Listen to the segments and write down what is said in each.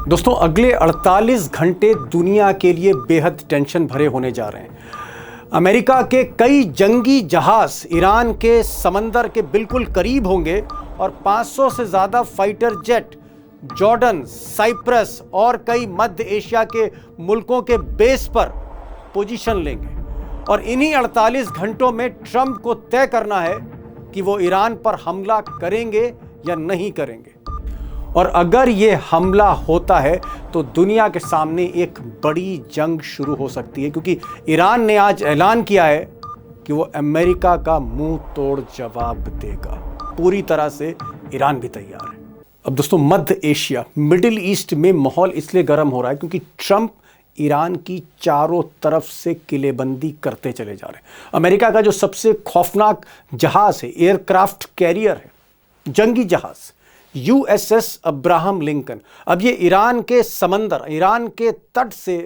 दोस्तों, अगले 48 घंटे दुनिया के लिए बेहद टेंशन भरे होने जा रहे हैं। अमेरिका के कई जंगी जहाज ईरान के समंदर के बिल्कुल करीब होंगे और 500 से ज़्यादा फाइटर जेट जॉर्डन, साइप्रस और कई मध्य एशिया के मुल्कों के बेस पर पोजीशन लेंगे। और इन्हीं 48 घंटों में ट्रंप को तय करना है कि वो ईरान पर हमला करेंगे या नहीं करेंगे। और अगर ये हमला होता है तो दुनिया के सामने एक बड़ी जंग शुरू हो सकती है, क्योंकि ईरान ने आज ऐलान किया है कि वो अमेरिका का मुंह तोड़ जवाब देगा। पूरी तरह से ईरान भी तैयार है। अब दोस्तों, मध्य एशिया, मिडिल ईस्ट में माहौल इसलिए गर्म हो रहा है क्योंकि ट्रंप ईरान की चारों तरफ से किलेबंदी करते चले जा रहे हैं। अमेरिका का जो सबसे खौफनाक जहाज है, एयरक्राफ्ट कैरियर है, जंगी जहाज USS अब्राहम लिंकन, अब ये ईरान के समंदर, ईरान के तट से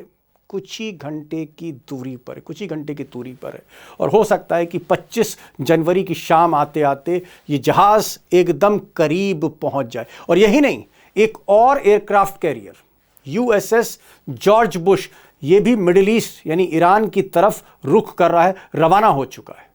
कुछ ही घंटे की दूरी पर है। और हो सकता है कि 25 जनवरी की शाम आते आते ये जहाज एकदम करीब पहुंच जाए। और यही नहीं, एक और aircraft carrier USS George Bush, ये भी मिडिल ईस्ट यानी ईरान की तरफ रुख कर रहा है, रवाना हो चुका है।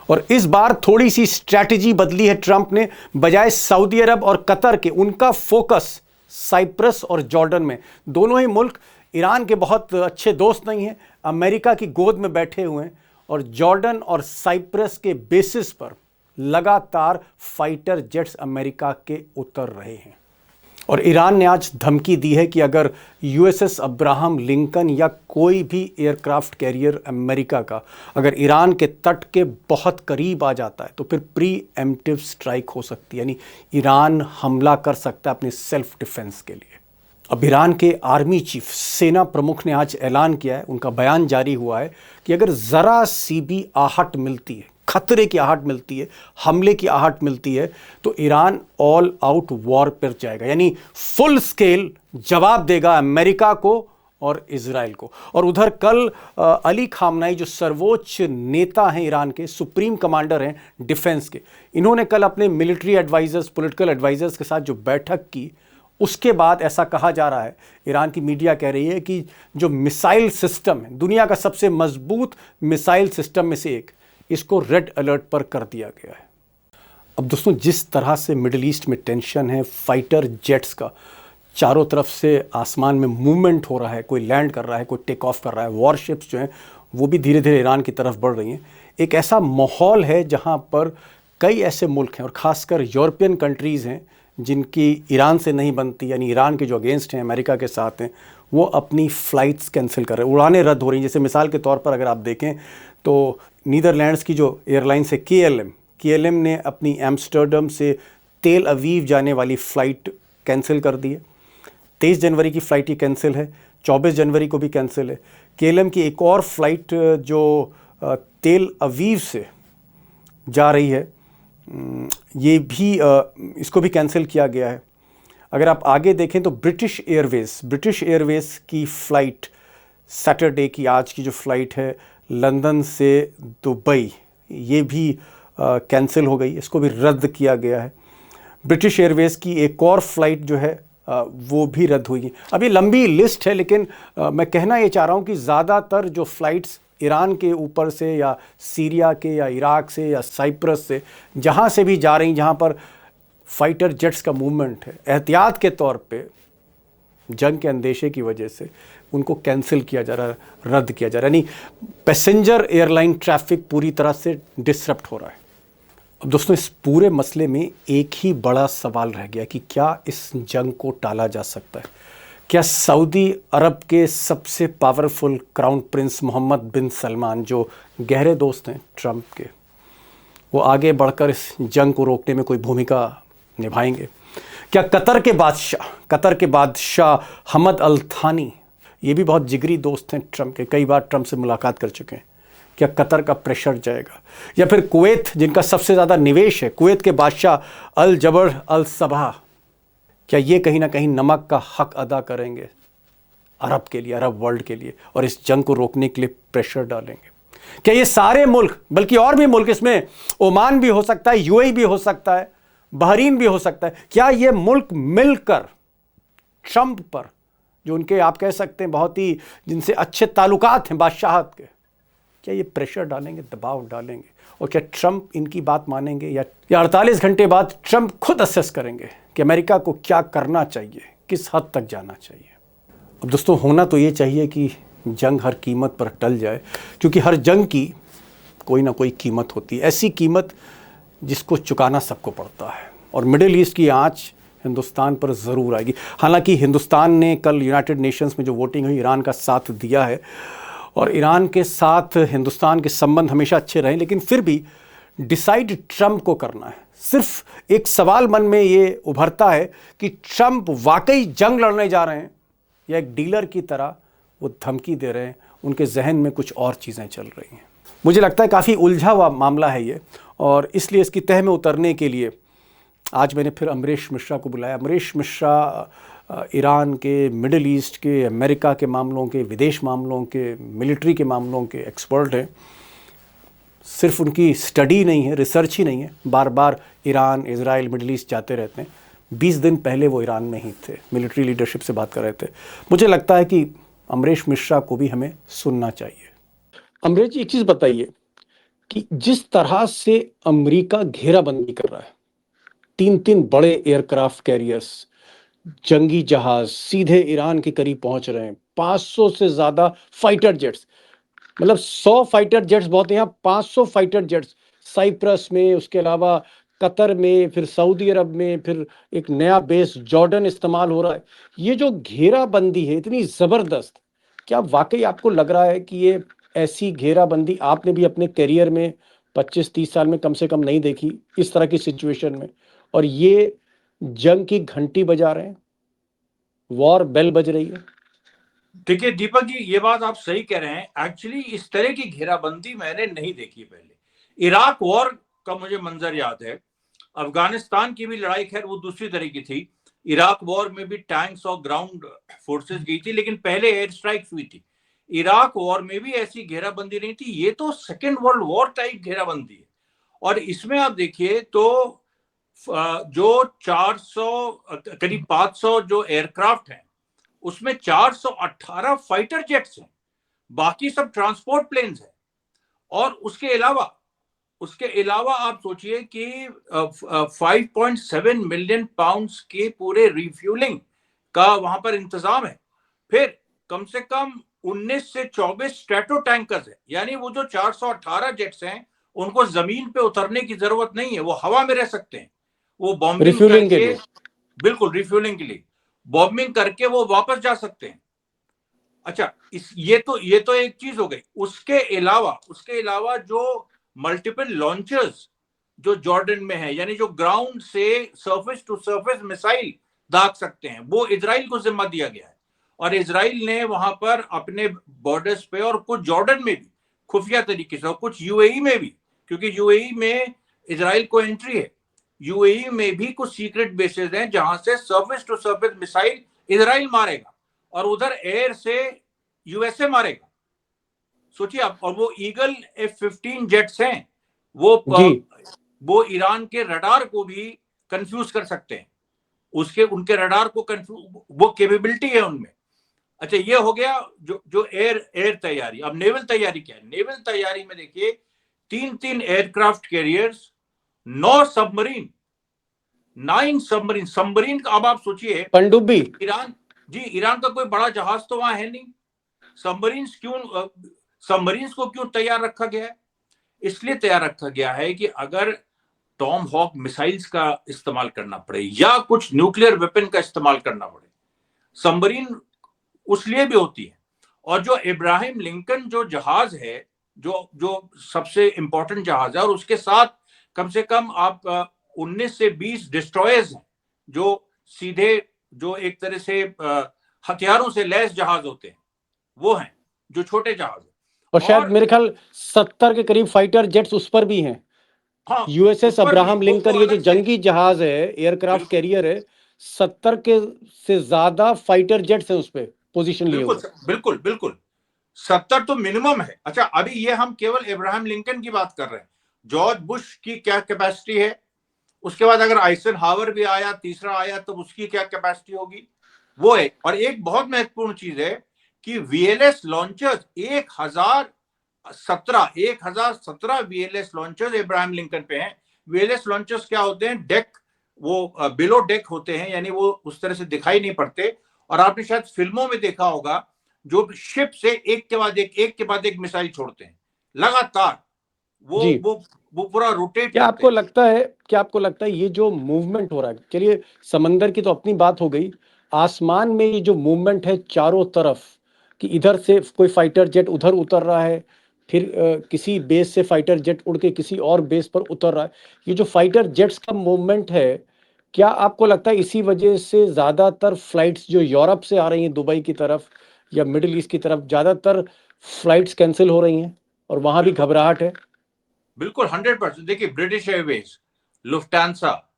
और इस बार थोड़ी सी स्ट्रैटेजी बदली है ट्रंप ने। बजाय सऊदी अरब और कतर के, उनका फोकस साइप्रस और जॉर्डन में। दोनों ही मुल्क ईरान के बहुत अच्छे दोस्त नहीं हैं, अमेरिका की गोद में बैठे हुए हैं। और जॉर्डन और साइप्रस के बेसिस पर लगातार फाइटर जेट्स अमेरिका के उतर रहे हैं। और ईरान ने आज धमकी दी है कि अगर USS अब्राहम लिंकन या कोई भी एयरक्राफ्ट कैरियर अमेरिका का अगर ईरान के तट के बहुत करीब आ जाता है तो फिर प्री एम्प्टिव स्ट्राइक हो सकती है, यानी ईरान हमला कर सकता है अपने सेल्फ डिफेंस के लिए। अब ईरान के आर्मी चीफ, सेना प्रमुख ने आज ऐलान किया है, उनका बयान जारी हुआ है कि अगर ज़रा सी भी आहट मिलती है, खतरे की आहट मिलती है, हमले की आहट मिलती है, तो ईरान ऑल आउट वॉर पर जाएगा, यानी फुल स्केल जवाब देगा अमेरिका को और इजराइल को। और उधर कल अली खामनाई, जो सर्वोच्च नेता हैं ईरान के, सुप्रीम कमांडर हैं डिफेंस के, इन्होंने कल अपने मिलिट्री एडवाइजर्स, पॉलिटिकल एडवाइजर्स के साथ जो बैठक की, उसके बाद ऐसा कहा जा रहा है, ईरान की मीडिया कह रही है कि जो मिसाइल सिस्टम है, दुनिया का सबसे मजबूत मिसाइल सिस्टम में से एक, इसको रेड अलर्ट पर कर दिया गया है। अब दोस्तों, जिस तरह से मिडिल ईस्ट में टेंशन है, फाइटर जेट्स का चारों तरफ से आसमान में मूवमेंट हो रहा है, कोई लैंड कर रहा है, कोई टेक ऑफ कर रहा है, वॉरशिप्स जो हैं वो भी धीरे धीरे ईरान की तरफ बढ़ रही हैं। एक ऐसा माहौल है जहां पर कई ऐसे मुल्क हैं और ख़ासकर यूरोपियन कंट्रीज़ हैं जिनकी ईरान से नहीं बनती, यानी ईरान के जो अगेंस्ट हैं, अमेरिका के साथ हैं, वो अपनी फ़्लाइट्स कैंसिल कर रहे हैं, उड़ानें रद्द हो रही हैं। जैसे मिसाल के तौर पर अगर आप देखें तो नीदरलैंड्स की जो एयरलाइंस है KLM ने अपनी एम्स्टर्डम से तेल अवीव जाने वाली फ़्लाइट कैंसिल कर दी है। 23 जनवरी की फ़्लाइट ही कैंसिल है, 24 जनवरी को भी कैंसिल है। KLM की एक और फ़्लाइट जो तेल अवीव से जा रही है, ये भी इसको भी कैंसिल किया गया है। अगर आप आगे देखें तो ब्रिटिश एयरवेज़ की फ़्लाइट सैटरडे की, आज की जो फ़्लाइट है लंदन से दुबई, ये भी कैंसिल हो गई, इसको भी रद्द किया गया है। ब्रिटिश एयरवेज़ की एक और फ़्लाइट जो है वो भी रद्द हुई है। अब ये लंबी लिस्ट है, लेकिन मैं कहना ये चाह रहा हूँ कि ज़्यादातर जो फ़्लाइट्स ईरान के ऊपर से या सीरिया के या इराक से या साइप्रस से, जहाँ से भी जा रही, जहाँ पर फाइटर जेट्स का मूवमेंट है, एहतियात के तौर पे, जंग के अंदेशे की वजह से उनको कैंसिल किया जा रहा है, रद्द किया जा रहा है, यानी पैसेंजर एयरलाइन ट्रैफिक पूरी तरह से डिसरप्ट हो रहा है। अब दोस्तों, इस पूरे मसले में एक ही बड़ा सवाल रह गया कि क्या इस जंग को टाला जा सकता है? क्या सऊदी अरब के सबसे पावरफुल क्राउन प्रिंस मोहम्मद बिन सलमान, जो गहरे दोस्त हैं ट्रंप के, वो आगे बढ़कर इस जंग को रोकने में कोई भूमिका निभाएंगे? क्या कतर के बादशाह हमद अल थानी, ये भी बहुत जिगरी दोस्त हैं ट्रंप के, कई बार ट्रंप से मुलाकात कर चुके हैं, क्या कतर का प्रेशर जाएगा? या फिर कुवैत, जिनका सबसे ज़्यादा निवेश है, कुवैत के बादशाह अल जबर अल सबा, क्या ये कहीं ना कहीं नमक का हक अदा करेंगे अरब के लिए, अरब वर्ल्ड के लिए, और इस जंग को रोकने के लिए प्रेशर डालेंगे? क्या ये सारे मुल्क, बल्कि और भी मुल्क, इसमें ओमान भी हो सकता है, UAE भी हो सकता है, बहरीन भी हो सकता है, क्या ये मुल्क मिलकर ट्रंप पर जो उनके आप कह सकते हैं बहुत ही जिनसे अच्छे ताल्लुकात हैं बादशाहत के, क्या ये प्रेशर डालेंगे, दबाव डालेंगे? और क्या ट्रंप इनकी बात मानेंगे, या 48 घंटे बाद ट्रंप खुद असेस करेंगे कि अमेरिका को क्या करना चाहिए, किस हद तक जाना चाहिए? अब दोस्तों, होना तो ये चाहिए कि जंग हर कीमत पर टल जाए, क्योंकि हर जंग की कोई ना कोई कीमत होती है, ऐसी कीमत जिसको चुकाना सबको पड़ता है। और मिडिल ईस्ट की आंच हिंदुस्तान पर ज़रूर आएगी। हालांकि हिंदुस्तान ने कल यूनाइटेड नेशंस में जो वोटिंग हुई, ईरान का साथ दिया है और ईरान के साथ हिंदुस्तान के संबंध हमेशा अच्छे रहे, लेकिन फिर भी डिसाइड ट्रंप को करना है। सिर्फ एक सवाल मन में ये उभरता है कि ट्रंप वाकई जंग लड़ने जा रहे हैं या एक डीलर की तरह वो धमकी दे रहे हैं, उनके जहन में कुछ और चीज़ें चल रही हैं। मुझे लगता है काफ़ी उलझा हुआ मामला है ये, और इसलिए इसकी तह में उतरने के लिए आज मैंने फिर अमरीश मिश्रा को बुलाया। अमरीश मिश्रा ईरान के, मिडिल ईस्ट के, अमेरिका के मामलों के, विदेश मामलों के, मिलिट्री के मामलों के एक्सपर्ट हैं। सिर्फ उनकी स्टडी नहीं है, रिसर्च ही नहीं है, बार बार ईरान, इजराइल, मिडिल ईस्ट जाते रहते हैं। 20 दिन पहले वो ईरान में ही थे, मिलिट्री लीडरशिप से बात कर रहे थे। मुझे लगता है कि अमरीश मिश्रा को भी हमें सुनना चाहिए। अमरीश जी, एक चीज़ बताइए कि जिस तरह से अमेरिका घेराबंदी कर रहा है, 3 बड़े एयरक्राफ्ट कैरियर्स, जंगी जहाज सीधे ईरान के करीब पहुंच रहे हैं, 500 से ज्यादा फाइटर जेट्स, मतलब 100 फाइटर जेट्स बहुत हैं, यहाँ 500 फाइटर जेट्स साइप्रस में, उसके अलावा कतर में, फिर सऊदी अरब में, फिर एक नया बेस जॉर्डन इस्तेमाल हो रहा है। ये जो घेराबंदी है इतनी जबरदस्त, क्या वाकई आपको लग रहा है कि ये ऐसी घेराबंदी आपने भी अपने करियर में 25-30 साल में कम से कम नहीं देखी इस तरह की सिचुएशन में, और ये जंग की घंटी बजा रहे हैं, वॉर बेल बज रही है? देखिए दीपक जी, ये बात आप सही कह रहे हैं। एक्चुअली इस तरह की घेराबंदी मैंने नहीं देखी पहले। इराक वॉर का मुझे मंजर याद है, अफगानिस्तान की भी लड़ाई खैर वो दूसरी तरह की थी। इराक वॉर में भी टैंक्स और ग्राउंड फोर्सेस गई थी, लेकिन पहले एयर स्ट्राइक्स हुई थी। इराक वॉर में भी ऐसी घेराबंदी नहीं थी। ये तो सेकेंड वर्ल्ड वॉर टाइप घेराबंदी है। और इसमें आप देखिए तो जो 400 करीब 500 जो एयरक्राफ्ट हैं, उसमें 418 फाइटर जेट्स हैं, बाकी सब ट्रांसपोर्ट प्लेन्स हैं। और उसके अलावा आप सोचिए कि 5.7 मिलियन पाउंड्स के पूरे रिफ्यूलिंग का वहां पर इंतजाम है। फिर कम से कम 19 से 24 स्ट्रेटो टैंकर्स है, यानी वो जो 418 जेट्स हैं उनको जमीन पे उतरने की जरूरत नहीं है, वो हवा में रह सकते हैं। वो बॉम्बिंग करके, बिल्कुल रिफ्यूलिंग के लिए बॉम्बिंग करके वो वापस जा सकते हैं। अच्छा, ये तो एक चीज हो गई। उसके अलावा जो मल्टीपल लॉन्चर्स जो जॉर्डन में है, यानी जो ग्राउंड से सरफेस टू सरफेस मिसाइल दाग सकते हैं, वो इजराइल को जिम्मा दिया गया है। और इजराइल ने वहां पर अपने बॉर्डर्स पे, और कुछ जॉर्डन में भी खुफिया तरीके से, और कुछ यूएई में भी, क्योंकि यूएई में इजराइल को एंट्री है, यूएई में भी कुछ सीक्रेट बेसेस हैं जहां से surface to surface missile Israel मारेगा और उधर एयर से यूएसए मारेगा। सोचिए आप। और वो ईगल F-15 जेट्स हैं, वो ईरान के रडार को भी कंफ्यूज कर सकते हैं। उनके रडार को कंफ्यूज, वो कैपेबिलिटी है उनमें। अच्छा, ये हो गया जो एयर तैयारी। अब नेवल तैयारी क्या है? नेवल तैयारी में देखिए 3 एयरक्राफ्ट कैरियर्स, 9 सबमरीन, 9 सबमरीन का। अब आप सोचिए पनडुब्बी, ईरान का कोई बड़ा जहाज तो वहां है नहीं। सबमरीन्स को क्यों तैयार रखा गया है? इसलिए तैयार रखा गया है कि अगर टॉम हॉक मिसाइल्स का इस्तेमाल करना पड़े या कुछ न्यूक्लियर वेपन का इस्तेमाल करना पड़े, सबमरीन उस लिए भी होती है। और जो इब्राहिम लिंकन जो जहाज है, जो सबसे इंपॉर्टेंट जहाज है, और उसके साथ कम से कम आप 19 से 20 डिस्ट्रॉयर्स हैं, जो सीधे जो एक तरह से हथियारों से लैस जहाज होते हैं, वो हैं जो छोटे जहाज हैं। और शायद मेरे ख्याल 70 के करीब फाइटर जेट्स उस पर भी हैं। हाँ, यूएसएस अब्राहम लिंकन, ये जो जंगी जहाज है, एयरक्राफ्ट कैरियर है, 70 के से ज्यादा फाइटर जेट्स हैं उस पे पोजीशन लिए हुए। बिल्कुल 70 तो मिनिमम है। अच्छा, अभी ये हम केवल इब्राहिम लिंकन की बात कर रहे हैं। जॉर्ज बुश की क्या कैपेसिटी है, उसके बाद अगर आइजनहावर भी आया, तीसरा आया, तो उसकी क्या कैपेसिटी होगी। वो है। और एक बहुत महत्वपूर्ण चीज है कि VLS launchers 1017 VLS launchers Ibrahim Lincoln पे हैं। वीएलएस लॉन्चर्स क्या होते हैं? डेक, वो बिलो डेक होते हैं, यानी वो उस तरह से दिखाई नहीं पड़ते। और आपने शायद फिल्मों में देखा होगा, जो शिप से एक के बाद एक मिसाइल छोड़ते हैं लगातार, वो जी। वो वो पूरा रोटेट क्या करते आपको हैं। लगता है, क्या आपको लगता है ये जो मूवमेंट हो रहा है, चलिए समंदर की तो अपनी बात हो गई, आसमान में ये जो मूवमेंट है चारों तरफ, कि इधर से कोई फाइटर जेट उधर उतर रहा है, फिर किसी बेस से फाइटर जेट उड़ के किसी और बेस पर उतर रहा है, ये जो फाइटर जेट्स का मूवमेंट है, क्या आपको लगता है इसी वजह से ज्यादातर फ्लाइट्स जो यूरोप से आ रही हैं दुबई की तरफ या मिडिल ईस्ट की तरफ, ज्यादातर फ्लाइट्स कैंसिल हो रही हैं और वहां भी बिल्कुल, घबराहट है? बिल्कुल 100%। देखिए, British Airways, Lufthansa,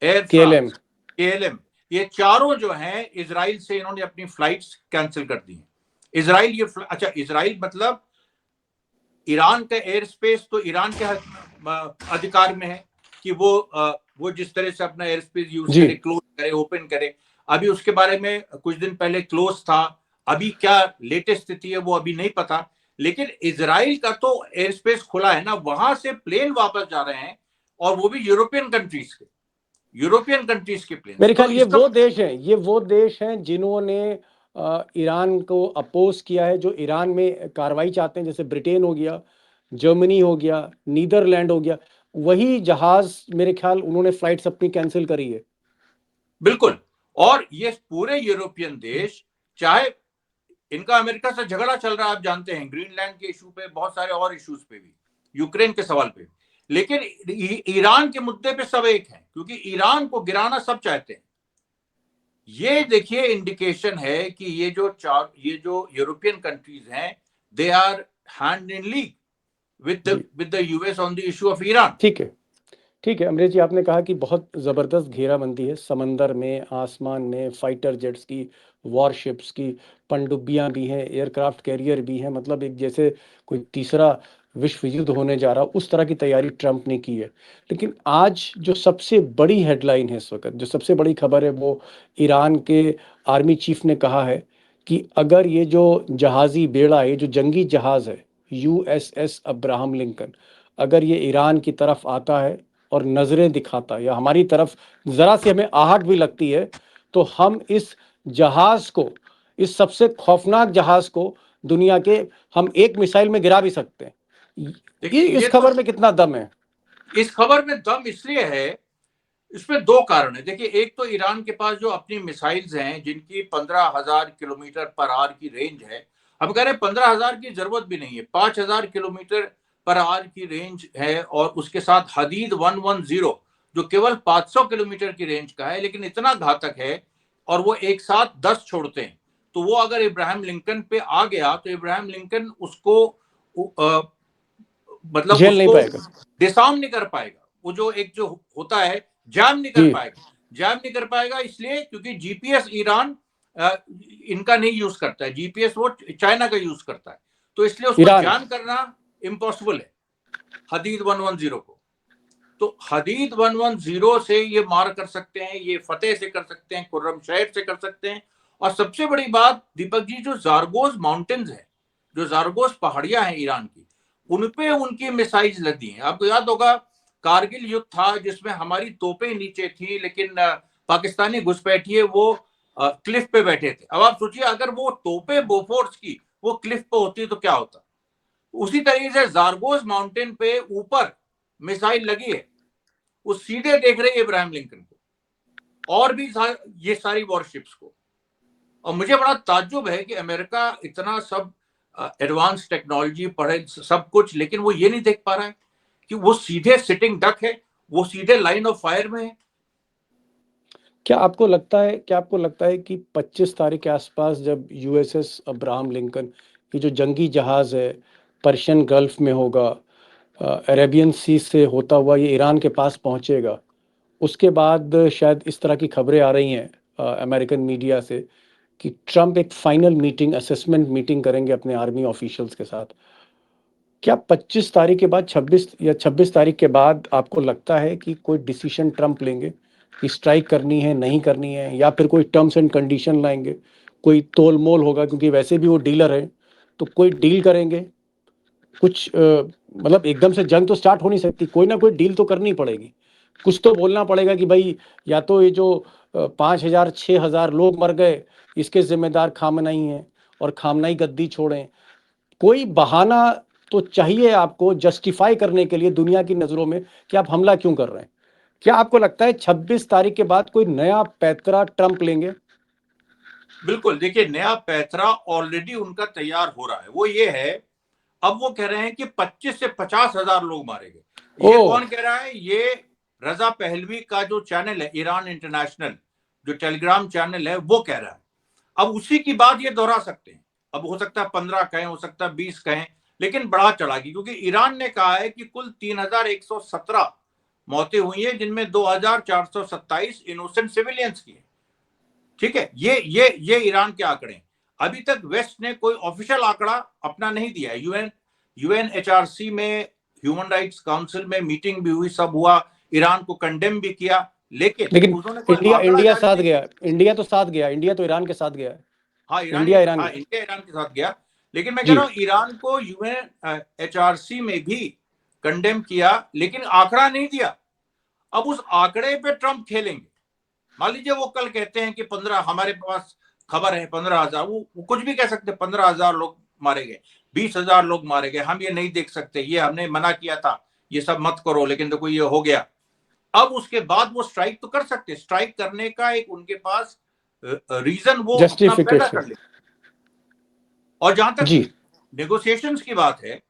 Air KLM. France, KLM, ये चारों जो हैं इजराइल से इन्होंने अपनी फ्लाइट्स कैंसिल कर दी हैं। इजराइल अच्छा, इजराइल मतलब ईरान का एयर स्पेस तो ईरान के अधिकार में है कि वो जिस तरह से अपना एयर स्पेस यूज जी। करे, क्लोज करे, ओपन करे। अभी उसके बारे में कुछ दिन पहले क्लोज था, अभी क्या लेटेस्ट स्थिति है वो अभी नहीं पता। लेकिन इजराइल का तो एयर स्पेस खुला है ना, वहां से प्लेन वापस जा रहे हैं, और वो भी यूरोपियन कंट्रीज के प्लेन। मेरे तो ख्याल इसका ये वो देश हैं जिन्होंने ईरान को अपोज किया है, जो ईरान में कार्रवाई चाहते हैं, जैसे ब्रिटेन हो गया, जर्मनी हो गया, नीदरलैंड हो गया, वही जहाज मेरे ख्याल उन्होंने फ्लाइट्स अपनी कैंसिल करी है। बिल्कुल। और ये पूरे यूरोपियन देश, चाहे इनका अमेरिका से झगड़ा चल रहा है, आप जानते हैं, ग्रीनलैंड के इशू पे, बहुत सारे और इश्यूज पे भी, यूक्रेन के सवाल पे, लेकिन ईरान के मुद्दे पे सब एक हैं, क्योंकि ईरान को गिराना सब चाहते हैं। ये देखिए इंडिकेशन है कि ये जो यूरोपियन कंट्रीज हैं, they are hand in league जी। With the US on the issue of Iran. ठीक है, ठीक है अमरीश जी, आपने कहा कि बहुत ज़बरदस्त घेराबंदी है समंदर में, आसमान में, फाइटर जेट्स की, वॉरशिप्स की, पनडुब्बियां भी हैं, एयरक्राफ्ट कैरियर भी हैं, मतलब एक जैसे कोई तीसरा विश्व युद्ध होने जा रहा, उस तरह की तैयारी ट्रंप ने की है। लेकिन आज जो सबसे बड़ी हेडलाइन है इस वक्त, जो सबसे बड़ी खबर है, वो ईरान के आर्मी चीफ ने कहा है कि अगर ये जो जहाज़ी बेड़ा, ये जो जंगी जहाज़ है यूएसएस अब्राहम लिंकन, अगर ये ईरान की तरफ आता है और नजरें दिखाता या हमारी तरफ जरा सी हमें आहट भी लगती है, तो हम इस जहाज को, इस सबसे खौफनाक जहाज को दुनिया के, हम एक मिसाइल में गिरा भी सकते हैं। ये देखिए, इस ये तो खबर में कितना दम है? इस खबर में दम इसलिए है, इसमें दो कारण है। देखिए, एक तो ईरान के पास जो अपनी मिसाइल्स हैं, जिनकी 15,000 किलोमीटर पर आवर की रेंज है। हम कह रहे हैं 15,000 की जरूरत भी नहीं है, 5,000 किलोमीटर पर आवर की रेंज है, और उसके साथ हदीद 110 जो केवल 500 किलोमीटर की रेंज का है, लेकिन इतना घातक है, और वो एक साथ 10 छोड़ते हैं। तो वो अगर इब्राहिम लिंकन पे आ गया, तो इब्राहिम लिंकन उसको मतलब झेल नहीं उसको पाएगा। डिसआर्म नहीं कर पाएगा। वो जो एक जो होता है, जैम नहीं कर जी। पाएगा। जैम नहीं कर पाएगा इसलिए क्योंकि जीपीएस ईरान इनका नहीं यूज करता है, जीपीएस वो चाइना का यूज करता है। तो इसलिए उसको ईरान। जैम करना इम्पॉसिबल है हदीद 110 को। तो हदीद 110 से ये मार कर सकते हैं, ये फतेह से कर सकते हैं, खुर्रम शहर से कर सकते हैं। और सबसे बड़ी बात दीपक जी, जो जारगोज माउंटेन्स है, जो जारगोज पहाड़ियां हैं ईरान की, उनपे उनकी मिसाइल्स लदी हैं। आपको याद होगा, कारगिल युद्ध था जिसमें हमारी तोपें नीचे थी, लेकिन पाकिस्तानी घुसपैठिए वो क्लिफ पे बैठे थे। अब आप सोचिए, अगर वो तोपें बोफोर्स की वो क्लिफ पे होती तो क्या होता। उसी तरीके से जारगोज माउंटेन पे ऊपर मिसाइल लगी है, वो सीधे देख रहे हैं इब्राहिम लिंकन को और भी ये सारी वॉरशिप्स को। और मुझे बड़ा ताज्जुब है कि अमेरिका इतना सब एडवांस टेक्नोलॉजी पढ़े सब कुछ, लेकिन वो ये नहीं देख पा रहा है कि वो सीधे सिटिंग डक है, वो सीधे लाइन ऑफ फायर में है। क्या आपको लगता है कि 25 तारीख के आसपास जब यूएसएस अब्राहम लिंकन, ये जो जंगी जहाज है, पर्शियन गल्फ में होगा, अरेबियन सी से होता हुआ ये ईरान के पास पहुंचेगा, उसके बाद शायद इस तरह की खबरें आ रही हैं अमेरिकन मीडिया से कि ट्रंप एक फाइनल मीटिंग, असेसमेंट मीटिंग करेंगे अपने आर्मी ऑफिशियल्स के साथ। क्या 25 तारीख के बाद, 26 तारीख के बाद आपको लगता है कि कोई डिसीजन ट्रंप लेंगे? कि स्ट्राइक करनी है नहीं करनी है, या फिर कोई टर्म्स एंड कंडीशन लाएंगे, कोई तोल मोल होगा, क्योंकि वैसे भी वो डीलर है, तो कोई डील करेंगे कुछ मतलब एकदम से जंग तो स्टार्ट हो नहीं सकती, कोई ना कोई डील तो करनी पड़ेगी, कुछ तो बोलना पड़ेगा कि भाई या तो ये जो 5,000 6,000 लोग मर गए इसके जिम्मेदार खामनाई हैं और खामनाई गद्दी छोड़ें, कोई बहाना तो चाहिए आपको जस्टिफाई करने के लिए दुनिया की नजरों में कि आप हमला क्यों कर रहे हैं। क्या आपको लगता है 26 तारीख के बाद कोई नया पैतरा ट्रंप लेंगे? बिल्कुल, देखिए नया पैतरा ऑलरेडी उनका तैयार हो रहा है, वो ये है, अब वो कह रहे हैं कि 25 से 50,000 लोग मारे गए। ये ओह, कौन कह रहा है? ये रजा पहलवी का जो चैनल है ईरान इंटरनेशनल, जो टेलीग्राम चैनल है, वो कह रहा है। अब उसी की बात ये दोहरा सकते हैं, अब हो सकता है 15 कहें, हो सकता है 20 कहें, लेकिन बढ़ा चढ़ा की, क्योंकि ईरान ने कहा है कि कुल 3,117 मौतें हुई हैं, जिनमें 2,427 इनोसेंट सिविलियंस की है। ठीक है, ये ईरान के आंकड़े हैं। अभी तक वेस्ट ने कोई ऑफिशियल आंकड़ा अपना नहीं दिया है। यूएनएचआरसी में, ह्यूमन राइट्स काउंसिल में मीटिंग भी हुई, सब हुआ, ईरान को कंडेम भी किया, लेकिन लेकिन उन्होंने कोई इंडिया आंकड़ा इंडिया जारी साथ नहीं गया, किया। इंडिया तो साथ गया, इंडिया तो ईरान के साथ गया है। हाँ, इंडिया ईरान इंडिया ईरान के साथ गया, लेकिन मैं कह जी, रहा हूँ ईरान को यूएनएचआरसी में भी कंडेम किया, लेकिन आंकड़ा नहीं दिया। अब उस आंकड़े पे ट्रंप खेलेंगे। मान लीजिए वो कल कहते हैं कि 15, हमारे पास खबर है 15,000, वो कुछ भी कह सकते, 15,000 लोग मारे गए, 20,000 लोग मारे गए, हम ये नहीं देख सकते, ये हमने मना किया था, ये सब मत करो, लेकिन देखो ये हो गया। अब उसके बाद वो स्ट्राइक तो कर सकते, स्ट्राइक करने का एक उनके पास रीजन वो अपना पैदा जस्टिफिकेशन। कर ले। और जहां तक जी, नेगोशिएशंस की बात है,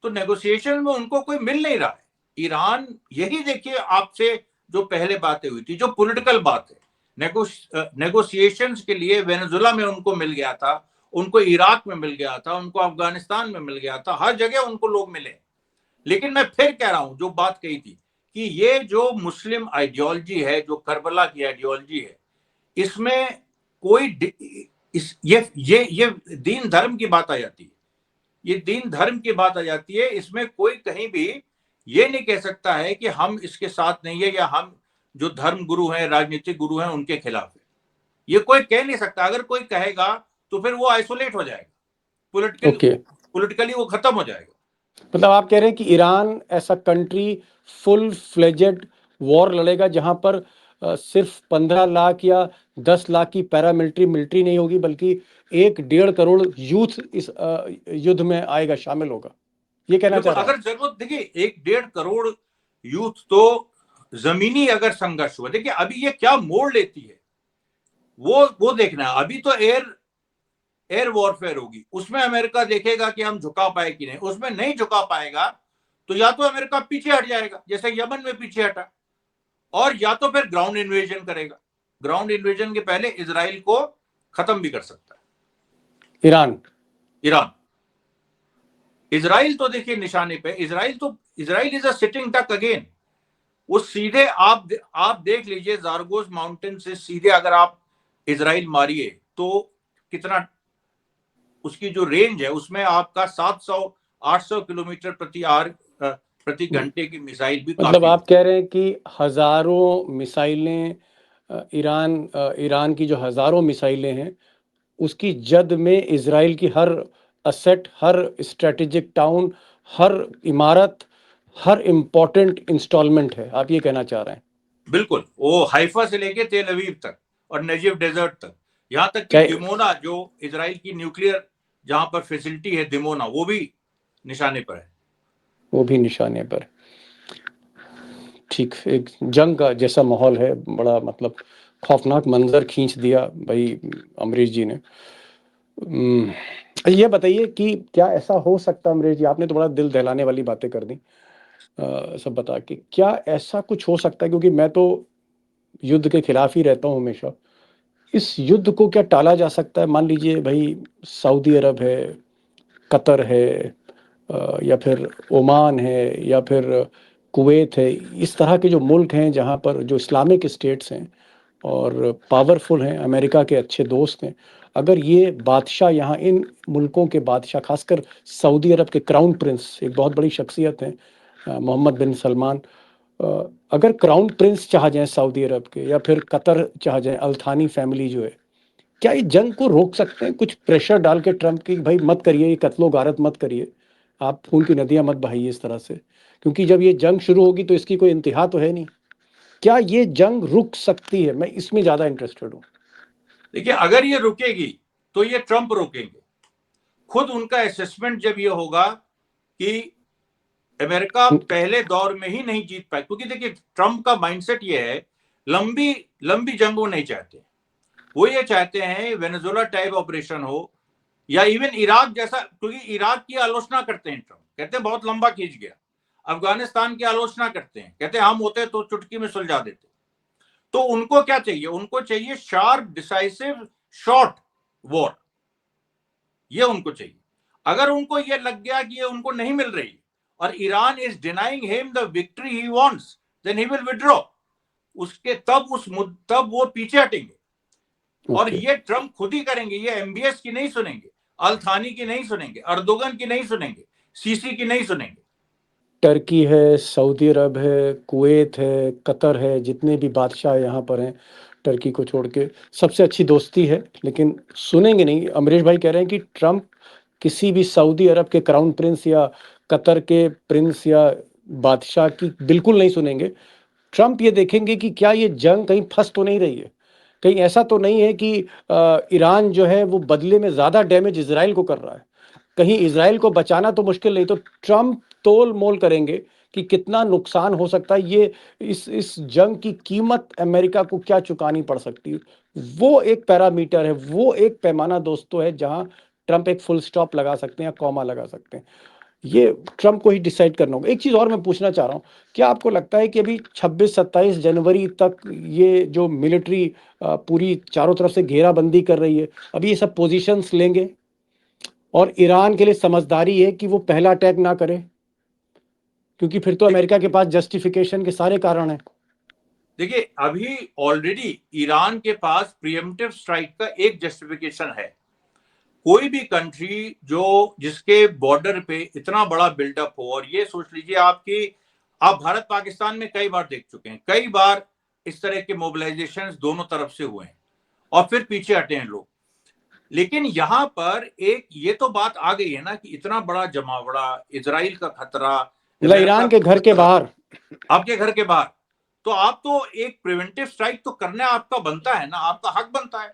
तो नेगोशिएशन में उनको कोई मिल नहीं रहा है। ईरान, यही देखिए आपसे जो पहले बातें हुई थी, जो पॉलिटिकल बात है, नेगोशिएशंस के लिए वेनेजुला में उनको मिल गया था, उनको इराक में मिल गया था, उनको अफगानिस्तान में मिल गया था, हर जगह उनको लोग मिले। लेकिन मैं फिर कह रहा हूं, जो बात कही थी कि ये जो मुस्लिम आइडियोलॉजी है, जो करबला की आइडियोलॉजी है, इसमें कोई ये दीन धर्म की बात आ जाती है, ये दीन धर्म की बात आ जाती है, इसमें कोई कहीं भी ये नहीं कह सकता है कि हम इसके साथ नहीं है, या हम जो धर्म गुरु हैं, राजनीतिक गुरु हैं, उनके खिलाफ है। ये कोई कह नहीं सकता। अगर कोई कहेगा तो फिर वो आइसोलेट हो जाएगा, ओके। पॉलिटिकली वो खत्म हो जाएगा। मतलब आप कह रहे हैं कि ईरान ऐसा कंट्री फुल फ्लेजेड वॉर लड़ेगा जहां पर सिर्फ 15 लाख या 10 लाख की पैरामिलिट्री मिलिट्री नहीं होगी, बल्कि 1-1.5 करोड़ यूथ इस युद्ध में आएगा, शामिल होगा, ये कहना बिल्कुल, चाह रहे हैं अगर जरूरत, देखिए 1-1.5 करोड़ यूथ तो जमीनी अगर संघर्ष हुआ, देखिए अभी ये क्या मोड़ लेती है, वो देखना है। अभी तो एयर वॉरफेयर होगी, उसमें अमेरिका देखेगा कि हम झुका पाए कि नहीं, उसमें नहीं झुका पाएगा तो या तो अमेरिका पीछे हट जाएगा, जैसे यमन में पीछे हटा, और या तो फिर ग्राउंड इन्वेजन करेगा। ग्राउंड इन्वेजन के पहले इसराइल को खत्म भी कर सकता है ईरान। ईरान। इसराइल तो देखिए निशाने पे, Israel is a sitting duck again. वो सीधे आप देख लीजिए, जारगोस माउंटेन से सीधे अगर आप इसराइल मारिए तो कितना, उसकी जो रेंज है उसमें आपका 700-800 किलोमीटर प्रति घंटे की मिसाइल भी मतलब काफी आप होती कह रहे हैं कि हजारों मिसाइलें, ईरान की जो हजारों मिसाइलें हैं उसकी जद में इसराइल की हर असेट, हर स्ट्रेटेजिक टाउन, हर इमारत, हर इम्पोर्टेंट इंस्टॉलमेंट है, आप ये कहना चाह रहे हैं? है। बिल्कुल, वो हाइफा से लेके तेल अवीव तक और नजीब डेजर्ट तक, यहाँ तक कि क्या दिमोना, जो इसराइल की न्यूक्लियर जहां पर फैसिलिटी है दिमोना, वो भी निशाने पर है। वो भी निशाने पर? ठीक, एक जंग का जैसा माहौल है, बड़ा मतलब खौफनाक मंजर खींच दिया भाई अमरीश जी ने। ये बताइए कि क्या ऐसा हो सकता है, अमरीश जी आपने तो बड़ा दिल दहलाने वाली बातें कर दी, सब बता के, क्या ऐसा कुछ हो सकता है, क्योंकि मैं तो युद्ध के खिलाफ ही रहता हूँ हमेशा, इस युद्ध को क्या टाला जा सकता है? मान लीजिए भाई सऊदी अरब है, कतर है, या फिर ओमान है, या फिर कुवैत है, इस तरह के जो मुल्क हैं जहाँ पर जो इस्लामिक स्टेट्स हैं और पावरफुल हैं, अमेरिका के अच्छे दोस्त हैं, अगर ये बादशाह यहाँ, इन मुल्कों के बादशाह, खासकर सऊदी अरब के क्राउन प्रिंस, एक बहुत बड़ी शख्सियत हैं मोहम्मद बिन सलमान, अगर क्राउन प्रिंस चाह जाए सऊदी अरब के, या फिर कतर चाह जाए, अल्थानी फैमिली जो है, क्या ये जंग को रोक सकते हैं? कुछ प्रेशर डाल के ट्रंप की, भाई मत करिए, ये कत्लो गारत मत करिए, आप खून की नदियां मत बहाइए इस तरह से, क्योंकि जब ये जंग शुरू होगी तो इसकी कोई इंतहा तो है नहीं। क्या ये जंग रुक सकती है? मैं इसमें ज्यादा इंटरेस्टेड हूँ। देखिए, अगर ये रुकेगी तो ये ट्रंप रोकेंगे। खुद उनका असेसमेंट जब ये होगा कि अमेरिका पहले दौर में ही नहीं जीत पाए, क्योंकि देखिए ट्रंप का माइंडसेट ये है, लंबी लंबी जंग वो नहीं चाहते। वो ये चाहते हैं वेनेजुएला टाइप ऑपरेशन हो, या इवन इराक जैसा, क्योंकि इराक की आलोचना करते हैं ट्रंप, कहते हैं बहुत लंबा खींच गया। अफगानिस्तान की आलोचना करते हैं, कहते हैं हम होते तो चुटकी में सुलझा देते। तो उनको क्या चाहिए? उनको चाहिए शार्प, डिसाइसिव, शॉर्ट वॉर, ये उनको चाहिए। अगर उनको ये लग गया कि ये उनको नहीं मिल रही और Iran is denying him the victory he wants, then he will withdraw. उसके तब वो पीछे हटेंगे। और ये ट्रंप खुद ही करेंगे, ये एमबीएस की नहीं सुनेंगे, अल-थानी की नहीं सुनेंगे, अर्दोगन की नहीं सुनेंगे, सीसी की नहीं सुनेंगे। टर्की है, सऊदी अरब है, कुवैत है, कतर है, जितने भी बादशाह यहाँ पर हैं टर्की को छोड़ के, सबसे अच्छी दोस्ती है, लेकिन सुनेंगे नहीं। अमरीश भाई कह रहे हैं कि ट्रंप किसी भी सऊदी अरब के क्राउन प्रिंस या कतर के प्रिंस या बादशाह की बिल्कुल नहीं सुनेंगे। ट्रंप ये देखेंगे कि क्या ये जंग कहीं फंस तो नहीं रही है, कहीं ऐसा तो नहीं है कि ईरान जो है वो बदले में ज़्यादा डैमेज इसराइल को कर रहा है, कहीं इसराइल को बचाना तो मुश्किल नहीं। तो ट्रंप तोल मोल करेंगे कि कितना नुकसान हो सकता है, ये इस जंग की कीमत अमेरिका को क्या चुकानी पड़ सकती है। वो एक पैरामीटर है, वो एक पैमाना दोस्तों है जहां ट्रंप एक फुल स्टॉप लगा सकते हैं या कॉमा लगा सकते हैं। ये ट्रंप को ही डिसाइड करना होगा। एक चीज और मैं पूछना चाह रहा हूँ, क्या आपको लगता है कि अभी 26-27 जनवरी तक ये जो मिलिट्री पूरी चारों तरफ से घेराबंदी कर रही है, अभी ये सब पोजीशंस लेंगे और ईरान के लिए समझदारी है कि वो पहला अटैक ना करे, क्योंकि फिर तो अमेरिका के पास जस्टिफिकेशन के सारे कारण हैं। देखिए, अभी ऑलरेडी ईरान के पास प्रीएम्प्टिव स्ट्राइक का एक जस्टिफिकेशन है। कोई भी कंट्री जिसके बॉर्डर पे इतना बड़ा बिल्डअप हो, और ये सोच लीजिए आप भारत पाकिस्तान में कई बार देख चुके हैं, कई बार इस तरह के मोबिलाइजेशन दोनों तरफ से हुए हैं और फिर पीछे हटे हैं लोग। लेकिन यहां पर एक ये तो बात आ गई है ना कि इतना बड़ा जमावड़ा, इजराइल का खतरा, ईरान के घर के बाहर, आपके घर के बाहर, तो आप तो एक प्रिवेंटिव स्ट्राइक तो करना आपका बनता है ना, आपका हक बनता है।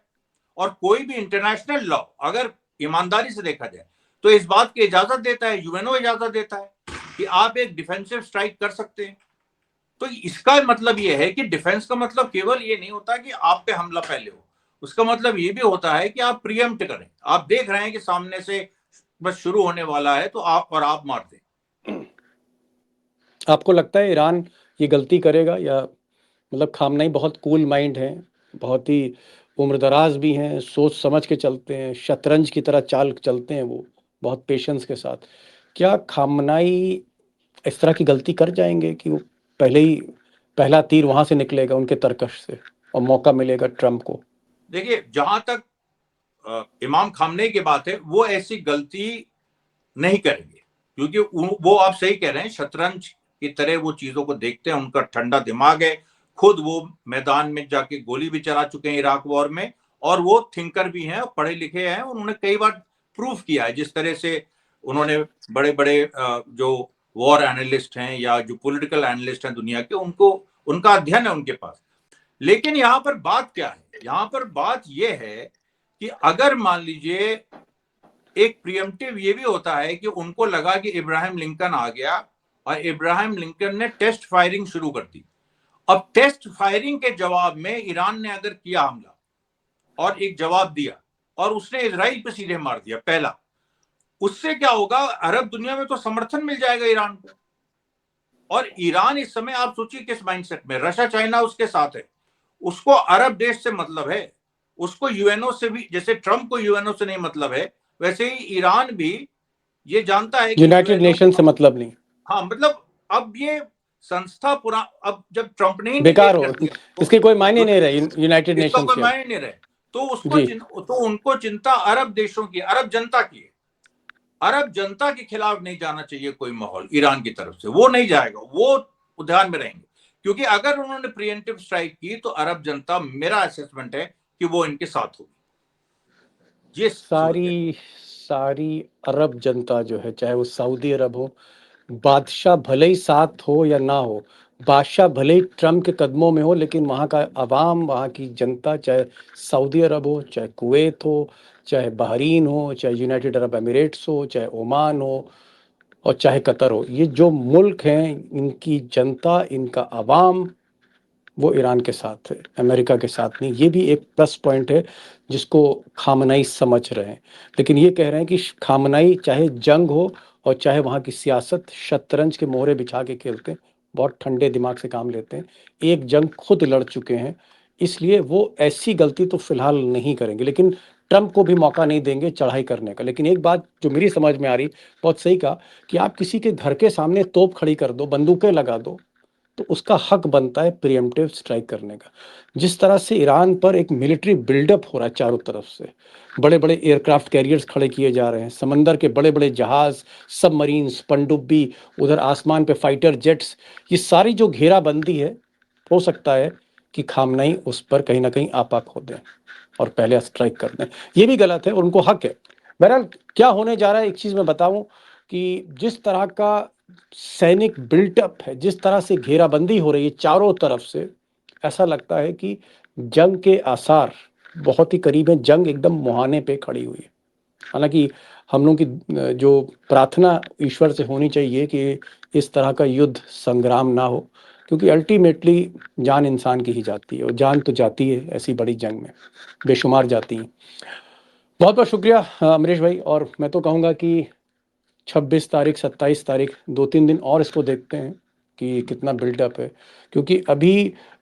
और कोई भी इंटरनेशनल लॉ अगर ईमानदारी से देखा जाए तो इस बात की इजाजत देता है, यूएनओ इजाजत देता है कि आप एक डिफेंसिव स्ट्राइक कर सकते हैं। तो इसका मतलब यह है कि डिफेंस का मतलब केवल ये नहीं होता कि आप पे हमला पहले हो, उसका मतलब ये भी होता है कि आप प्रीएम्प्ट करें। आप देख रहे हैं कि सामने से बस शुरू होने वाला है तो आप मार दें। आपको लगता है ईरान ये गलती करेगा, या मतलब खामनेई बहुत कूल माइंड है, बहुत ही उम्रदराज भी हैं, सोच समझ के चलते हैं, शतरंज की तरह चाल चलते हैं वो, बहुत पेशेंस के साथ। क्या खामनेई इस तरह की गलती कर जाएंगे कि वो पहला तीर वहां से निकलेगा उनके तरकश से और मौका मिलेगा ट्रंप को? देखिए, जहां तक इमाम खामनेई की बात है, वो ऐसी गलती नहीं करेंगे, क्योंकि वो आप सही कह रहे हैं, शतरंज की तरह वो चीजों को देखते हैं, उनका ठंडा दिमाग है। खुद वो मैदान में जाके गोली भी चला चुके हैं इराक वॉर में, और वो थिंकर भी हैं, पढ़े लिखे हैं, उन्होंने कई बार प्रूफ किया है। जिस तरह से उन्होंने बड़े बड़े जो वॉर एनालिस्ट हैं या जो पॉलिटिकल एनालिस्ट हैं दुनिया के, उनका अध्ययन है उनके पास। लेकिन यहाँ पर बात क्या है? यहाँ पर बात यह है कि अगर मान लीजिए एक प्रीएम्प्टिव ये भी होता है कि उनको लगा कि इब्राहिम लिंकन आ गया और इब्राहिम लिंकन ने टेस्ट फायरिंग शुरू कर दी। अब टेस्ट फायरिंग के जवाब में ईरान ने अगर किया हमला और एक जवाब दिया और उसने इजराइल पे सीधे मार दिया पहला, उससे क्या होगा? अरब दुनिया में तो समर्थन मिल जाएगा ईरान को। और ईरान इस समय आप सोचिए किस माइंडसेट में, रशिया चाइना उसके साथ है, उसको अरब देश से मतलब है, उसको यूएनओ से भी, जैसे ट्रंप को यूएनओ से नहीं मतलब है, वैसे ही ईरान भी ये जानता है कि यूनाइटेड नेशन से मतलब नहीं। हाँ, मतलब अब ये संस्था अब जब ट्रंप ने बेकार हो, इसके कोई मायने नहीं रहे यूनाइटेड इसका नेशन कोई से। मायने नहीं रहे, तो उनको चिंता अरब देशों की, अरब जनता की है। अरब जनता के खिलाफ नहीं जाना चाहिए कोई माहौल ईरान की तरफ से, वो नहीं जाएगा, वो ध्यान में रहेंगे। क्योंकि अगर उन्होंने प्रिएंटिव स्ट्राइक की तो अरब जनता, मेरा असेसमेंट है कि वो इनके साथ होगी। ये सोच है। सारी सारी अरब जनता जो है, चाहे वो सऊदी अरब हो, बादशाह भले ही साथ हो या ना हो, बादशाह भले ही ट्रम्प के कदमों में हो, लेकिन वहाँ का अवाम, वहाँ की जनता, चाहे सऊदी अरब हो, चाहे कुवैत हो, चाहे बहरीन हो, चाहे यूनाइटेड अरब एमिरेट्स हो, चाहे ओमान हो, और चाहे कतर हो, ये जो मुल्क हैं, इनकी जनता, इनका अवाम, वो ईरान के साथ है, अमेरिका के साथ नहीं। ये भी एक प्लस पॉइंट है जिसको खामनाई समझ रहे हैं। लेकिन ये कह रहे हैं कि खामनाई चाहे जंग हो और चाहे वहाँ की सियासत, शतरंज के मोहरे बिछा के खेलते हैं, बहुत ठंडे दिमाग से काम लेते हैं, एक जंग खुद लड़ चुके हैं, इसलिए वो ऐसी गलती तो फिलहाल नहीं करेंगे, लेकिन ट्रंप को भी मौका नहीं देंगे चढ़ाई करने का। लेकिन एक बात जो मेरी समझ में आ रही, बहुत सही कहा, कि आप किसी के घर के सामने तोप खड़ी कर दो, बंदूकें लगा दो, तो उसका हक बनता है प्रिएम्प्टिव स्ट्राइक करने का। जिस तरह से ईरान पर एक मिलिट्री बिल्डअप हो रहा है चारों तरफ से, बड़े बड़े एयरक्राफ्ट कैरियर्स खड़े किए जा रहे हैं, समंदर के बड़े बड़े जहाज, सबमरीन्स, पनडुब्बी, उधर आसमान पे फाइटर जेट्स, ये सारी जो घेराबंदी है, हो सकता है कि खामनई उस पर कहीं ना कहीं आपा खो दें और पहले स्ट्राइक कर दें। ये भी गलत है और उनको हक है। बहरहाल क्या होने जा रहा है, एक चीज़ मैं बताऊं, कि जिस तरह का सैनिक बिल्टअप है, जिस तरह से घेराबंदी हो रही है चारों तरफ से, ऐसा लगता है कि जंग के आसार बहुत ही करीब है, जंग एकदम मुहाने पे खड़ी हुई है। हालांकि हम लोग की जो प्रार्थना ईश्वर से होनी चाहिए कि इस तरह का युद्ध संग्राम ना हो, क्योंकि अल्टीमेटली जान इंसान की ही जाती है, और जान तो जाती है ऐसी बड़ी जंग में, बेशुमार जाती हैं। बहुत बहुत शुक्रिया अमरीश भाई, और मैं तो कहूँगा कि 26 तारीख, 27 तारीख, 2-3 दिन और इसको देखते हैं कि कितना बिल्डअप है, क्योंकि अभी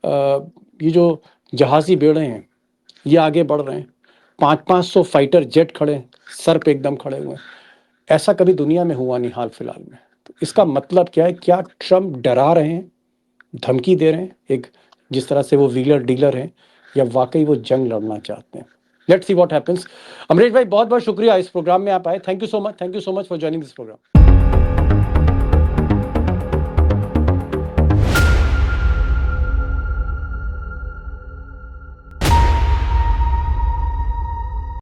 ये जो जहाज़ी बेड़े हैं, ये आगे बढ़ रहे हैं, 500-500 फाइटर जेट खड़े हैं, सर पे एकदम खड़े हुए हैं। ऐसा कभी दुनिया में हुआ नहीं हाल फिलहाल में। तो इसका मतलब क्या है, क्या ट्रम्प डरा रहे हैं, धमकी दे रहे हैं, एक जिस तरह से वो व्हीलर डीलर हैं, या वाकई वो जंग लड़ना चाहते हैं? Let's see what happens. Amrish भाई बहुत बहुत शुक्रिया, इस प्रोग्राम में आप आए। Thank you so much, thank you so much for joining this programme.